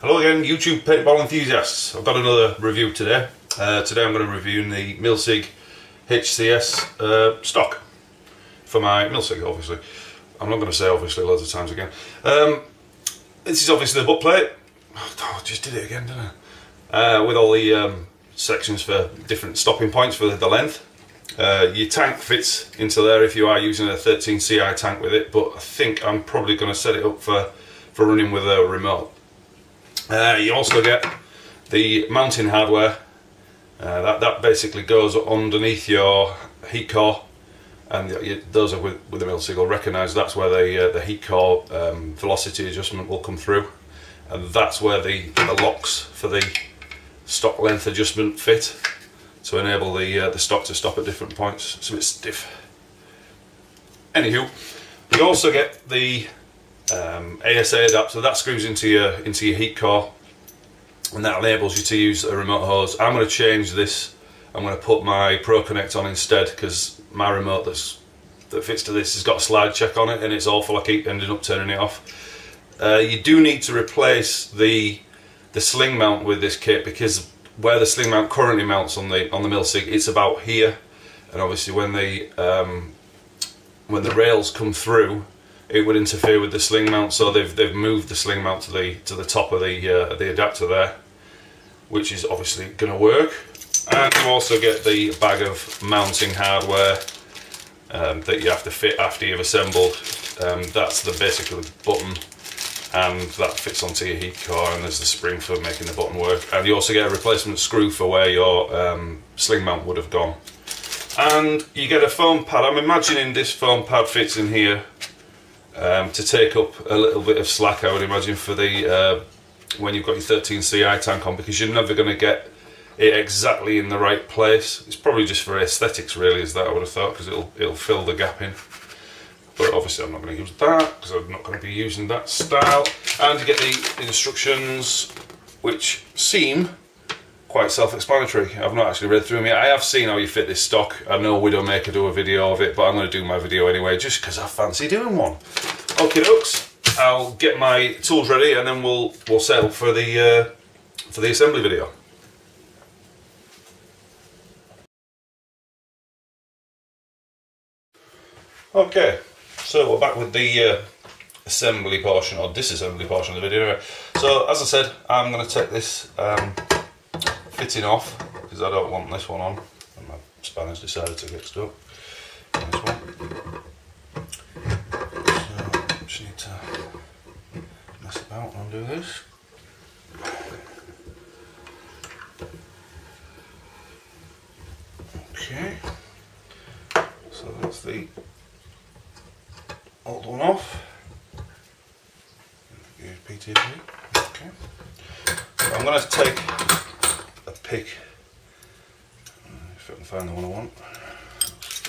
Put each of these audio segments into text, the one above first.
Hello again, YouTube paintball enthusiasts. I've got another review today. Today I'm going to review the Milsig HCS stock for my Milsig, obviously. I'm not going to say obviously loads of times again. This is obviously the butt plate. Oh, I just did it again, didn't I? With all the sections for different stopping points for the length. Your tank fits into there if you are using a 13 CI tank with it, but I think I'm probably going to set it up for running with a remote. You also get the mounting hardware that basically goes underneath your heat core, and those are with the Milsig will recognise that's where the heat core velocity adjustment will come through, and that's where the locks for the stock length adjustment fit to enable the stock to stop at different points. It's a bit stiff. Anywho, you also get the ASA adapter that screws into your heat core, and that enables you to use a remote hose. I'm going to change this. I'm going to put my Pro Connect on instead, because my remote that fits to this has got a slide check on it, and it's awful. I keep ending up turning it off. You do need to replace the sling mount with this kit, because where the sling mount currently mounts on the Milsig, it's about here, and obviously when the rails come through, it would interfere with the sling mount, so they've moved the sling mount to the top of the adapter there, which is obviously going to work. And you also get the bag of mounting hardware that you have to fit after you've assembled. That's basically the button, and that fits onto your heat core, and there's the spring for making the button work. And you also get a replacement screw for where your sling mount would have gone. And you get a foam pad. I'm imagining this foam pad fits in here to take up a little bit of slack, I would imagine, for the when you've got your 13 CI tank on, because you're never going to get it exactly in the right place. It's probably just for aesthetics, really, is that I would have thought, because it'll fill the gap in. But obviously I'm not going to use that, because I'm not going to be using that style. And you get the instructions, which seem quite self-explanatory. I've not actually read through them yet. I have seen how you fit this stock. I know Widowmaker do a video of it, but I'm going to do my video anyway, just because I fancy doing one. Okay, dokes. I'll get my tools ready, and then we'll set up for the assembly video. Okay, so we're back with the assembly portion, or disassembly portion of the video anyway. So as I said, I'm going to take this fitting off, because I don't want this one on, and my spanner's decided to get stuck on this one. So just need to mess about and undo this. Okay, so that's the old one off. PTP. Okay, so I'm going to take a pick, if I can find the one I want.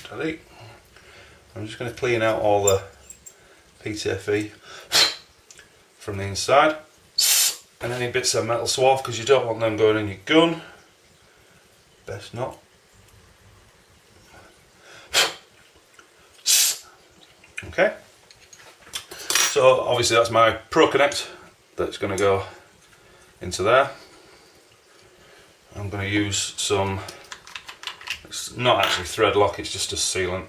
Delete. I'm just going to clean out all the PTFE from the inside, and any bits of metal swath, because you don't want them going in your gun. Best not. Okay, so obviously that's my Pro Connect that's going to go into there. I'm going to use some, it's not actually thread lock, it's just a sealant.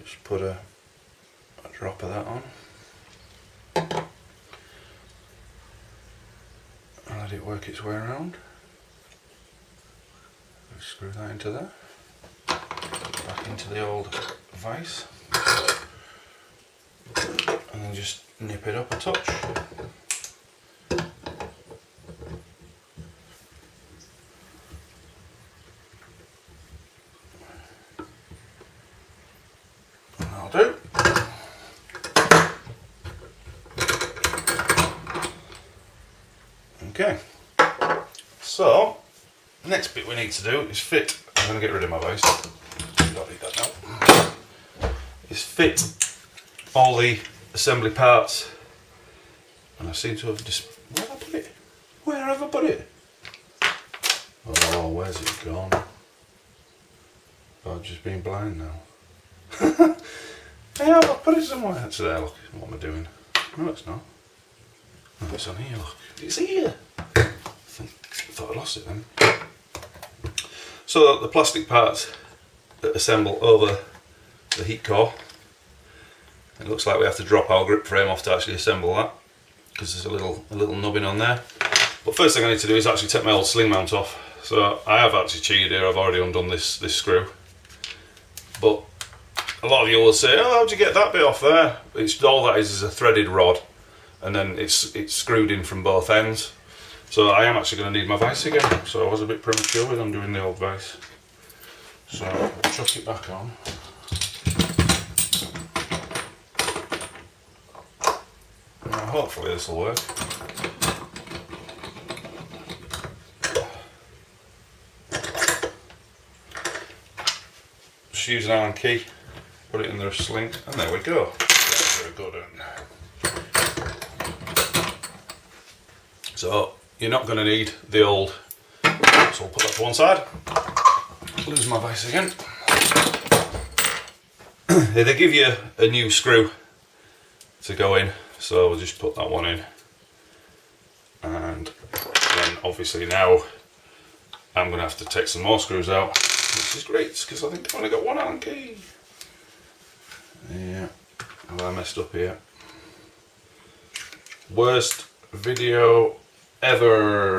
Just put a drop of that on and let it work its way around. Just screw that into there, back into the old vise, and then just nip it up a touch. And that'll do. Okay, so next bit we need to do is fit. I'm going to get rid of my vise. Don't need that now. Is fit all the assembly parts, and I seem to have just, where have I put it? Where have I put it? Oh, where's it gone? I've just been blind now. Yeah, I'll put it somewhere. That's there, look, what am I doing? No, it's not. Oh, it's on here, look. It's here! Thought I lost it then. So the plastic parts that assemble over the heat core. It looks like we have to drop our grip frame off to actually assemble that, because there's a little nubbin on there. But first thing I need to do is actually take my old sling mount off. So I have actually cheated here, I've already undone this screw. But a lot of you will say, oh, how'd you get that bit off there? It's all that is a threaded rod, and then it's screwed in from both ends. So I am actually going to need my vise again, so I was a bit premature with undoing the old vise. So I'll chuck it back on. Now hopefully this will work. Just use an Allen key, put it in the sling, and there we go. Very good. So you're not going to need the old, so I'll put that to one side. Lose my vise again. They give you a new screw to go in, so we'll just put that one in. And then obviously now I'm going to have to take some more screws out, which is great because I think I've only got one Allen key. Yeah, have I messed up here? Worst video ever.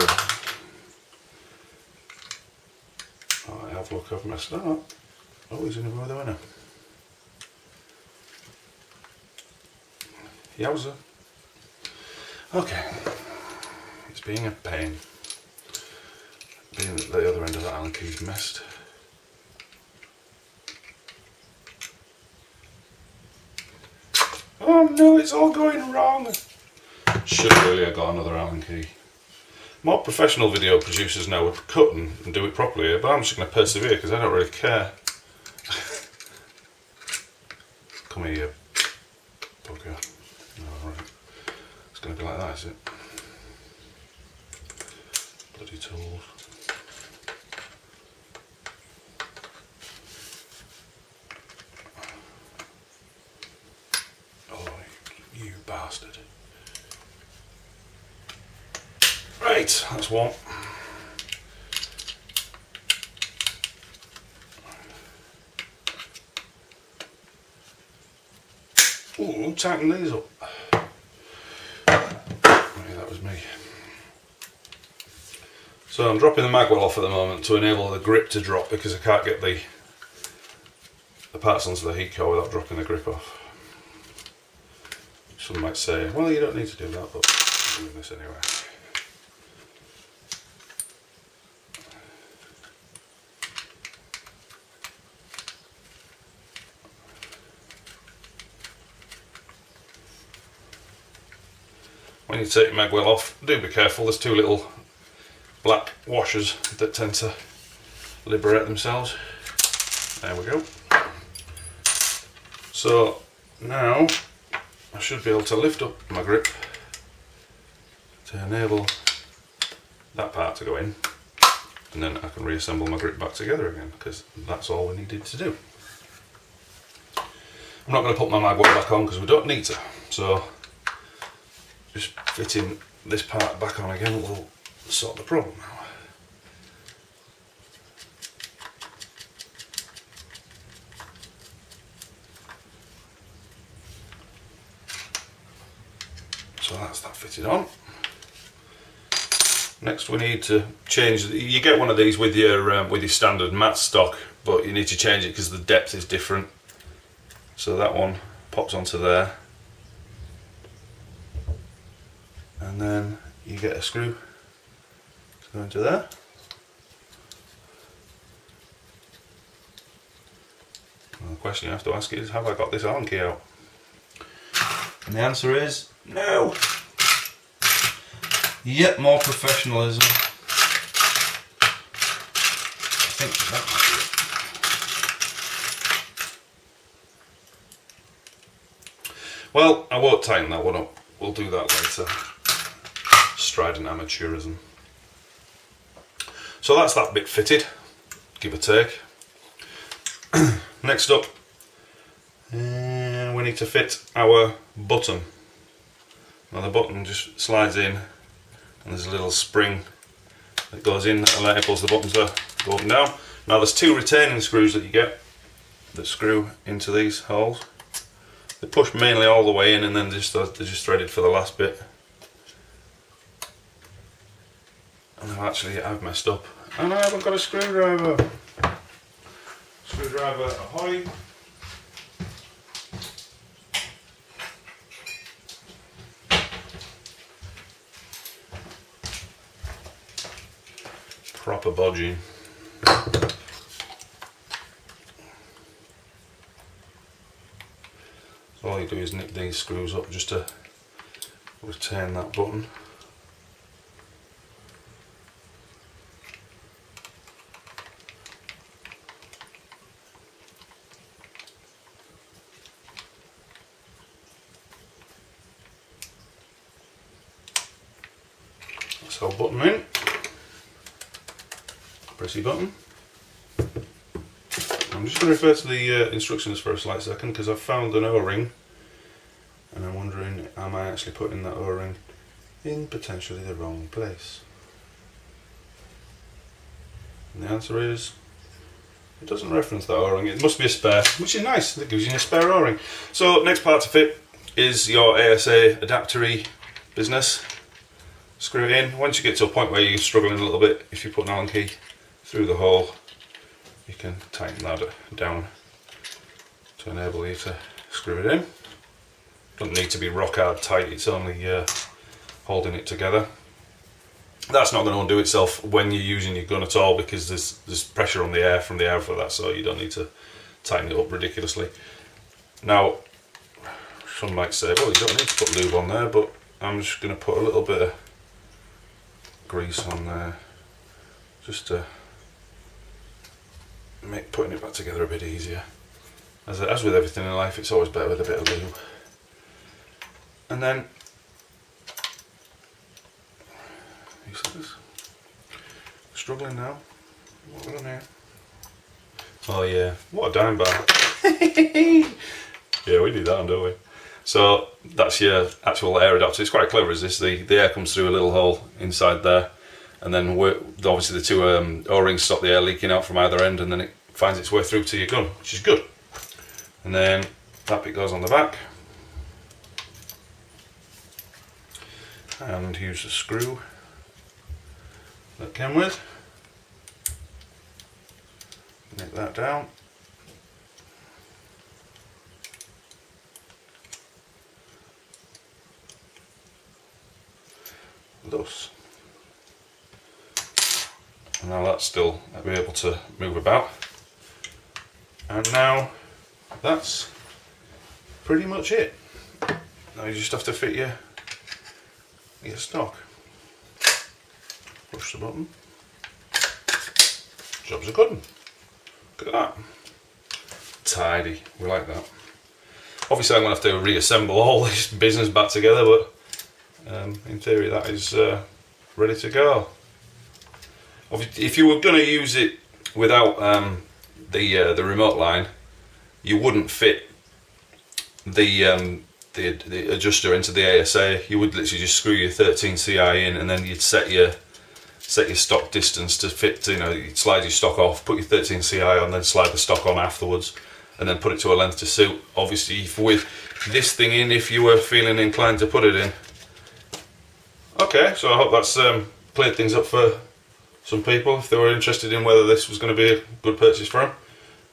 Oh, I have look, I've messed that up. Oh, he's in the winner. Yowza. Okay. It's being a pain. Being that the other end of that Allen key's messed. Oh no, it's all going wrong. Should really have got another Allen key. More professional video producers now would cut and do it properly, but I'm just going to persevere because I don't really care. Come here, you bugger. No, right. It's going to be like that, is it? Bloody tools. Oh, you bastard. Right, that's one. Ooh, tighten these up. Maybe that was me. So I'm dropping the magwell off at the moment to enable the grip to drop because I can't get the parts onto the heat core without dropping the grip off. Some might say, well, you don't need to do that, but I'm doing this anyway. When you take your magwell off, do be careful, there's two little black washers that tend to liberate themselves. There we go. So now I should be able to lift up my grip to enable that part to go in, and then I can reassemble my grip back together again because that's all we needed to do. I'm not going to put my magwell back on because we don't need to, so just fitting this part back on again will sort the problem out. So that's that fitted on. Next we need to change, you get one of these with your standard matte stock, but you need to change it because the depth is different. So that one pops onto there. And then you get a screw to go into there. Well, the question you have to ask is, have I got this Allen key out? And the answer is no. Yet more professionalism. I think that might be it. Well, I won't tighten that one up. We'll do that later. Strident amateurism. So that's that bit fitted, give or take. Next up, we need to fit our button. Now the button just slides in, and there's a little spring that goes in that enables the button to go up and down. Now there's two retaining screws that you get that screw into these holes. They push mainly all the way in, and then they're just threaded for the last bit. And I've messed up, and I haven't got a screwdriver. Screwdriver ahoy! Proper bodging. So all you do is nip these screws up just to retain that button. That's our button in. Pressy button. I'm just going to refer to the instructions for a slight second, because I've found an O-ring and I'm wondering, am I actually putting that O-ring in potentially the wrong place? And the answer is, it doesn't reference that O-ring. It must be a spare, which is nice. It gives you a spare O-ring. So next part to fit is your ASA adaptery business. Screw it in. Once you get to a point where you're struggling a little bit, if you put an Allen key through the hole, you can tighten that down to enable you to screw it in. Doesn't need to be rock hard tight, it's only holding it together. That's not going to undo itself when you're using your gun at all, because there's pressure on the air from the air for that, so you don't need to tighten it up ridiculously. Now, some might say, well, you don't need to put lube on there, but I'm just going to put a little bit of grease on there just to make putting it back together a bit easier. As with everything in life, it's always better with a bit of lube. And then you see this? Struggling now. What have we done here? Oh yeah, what a dime bar. Yeah, we do that, don't we? So that's your actual air adapter. It's quite clever, is this? The air comes through a little hole inside there, and then obviously the two O-rings stop the air leaking out from either end, and then it finds its way through to your gun, which is good. And then that bit goes on the back, and use the screw that came with. Nip that down. Thus. And now that's still be able to move about. And now that's pretty much it. Now you just have to fit your stock. Push the button. Job's a good one. Look at that. Tidy. We like that. Obviously I'm going to have to reassemble all this business back together, but in theory that is ready to go. If you were going to use it without the remote line, you wouldn't fit the adjuster into the ASA. You would literally just screw your 13 CI in, and then you'd set your stock distance to fit. You know, you'd slide your stock off, put your 13 CI on, then slide the stock on afterwards, and then put it to a length to suit. Obviously, with this thing in, if you were feeling inclined to put it in. Okay, so I hope that's cleared things up for some people if they were interested in whether this was going to be a good purchase for them.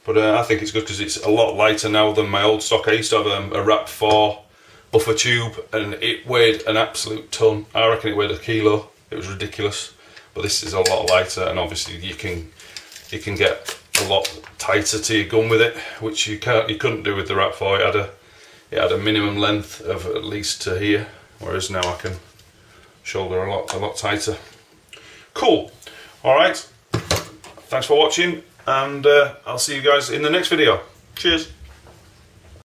But I think it's good because it's a lot lighter now than my old stock. I used to have a Wrap 4 buffer tube, and it weighed an absolute ton. I reckon it weighed a kilo. It was ridiculous. But this is a lot lighter, and obviously you can get a lot tighter to your gun with it, which you couldn't do with the Wrap 4. It had a minimum length of at least to here, whereas now I can shoulder a lot tighter. Cool. Alright, thanks for watching, and I'll see you guys in the next video. Cheers.